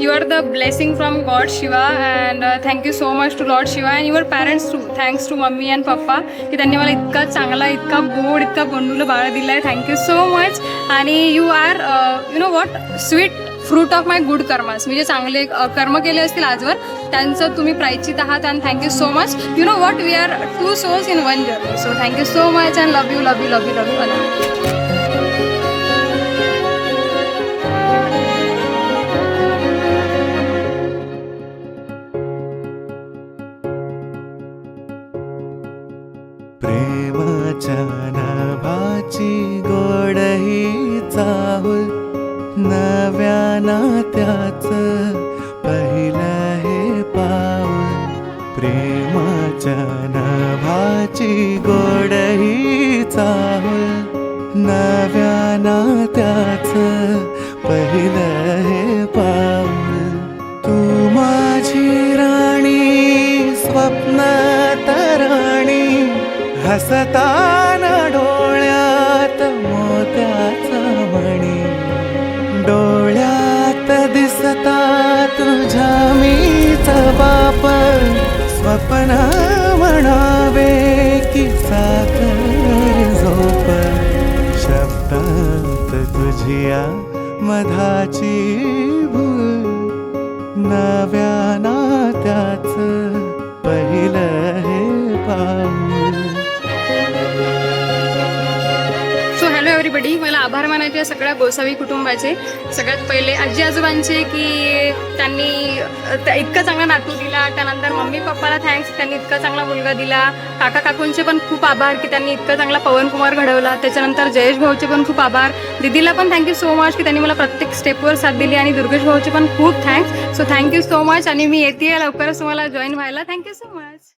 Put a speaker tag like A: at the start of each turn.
A: You are the blessing from God Shiva and thank you so much to Lord Shiva and your parents too. Thanks to mummy and पप्पा की त्यांनी मला इतका चांगला, इतका गोड, इतका गोंडूला बाळ दिलं आहे. Thank you so much. आणि you are you know what sweet fruit of my good karmas. मी जे चांगले कर्म केले असतील आजवर त्यांचं तुम्ही प्रायचित आहात and thank you so much. You know what we are 2 souls in 1 journey. So thank you so much and love you love you love you love you.
B: प्रेमाच्या नाभाची गोड ही चाहुल, नव्या नात्याचं पहिलं हे पाऊल. प्रेमाच्या नाभाची गोड ही चाहुल, नव्या नात्याचं पहिलं हे पाऊल. तू माझी राणी स्वप्नात राणी, हसताना डोळ्यात मोत्याचा मणी. डोळ्यात दिसता तुझ्या मीच बाप, स्वप्न म्हणावे की साखर झोप. शब्दात तुझिया मधाची भूल, नव्या नात्याचं पहिलं हे पाऊल.
A: So hello everybody. मला आभार मानायचे आहे सगळ्या गोसावी कुटुंबाचे. सगळ्यात पहिले आजी आजोबांचे की त्यांनी इतका चांगला नातू दिला. त्यानंतर मम्मी पप्पाला थँक्स, त्यांनी इतका चांगला मुलगा दिला. काका काकूंचे पण खूप आभार की त्यांनी इतका चांगला पवन कुमार घडवला. त्याच्यानंतर जयेश भाऊचे पण खूप आभार. दीदीला पण थँक्यू सो मच की त्यांनी मला प्रत्येक स्टेपवर साथ दिली. आणि दुर्गेश भाऊचे पण खूप thanks. So thank you so much. आणि मी येते लवकरच तुम्हाला जॉईन व्हायला. Thank you so much.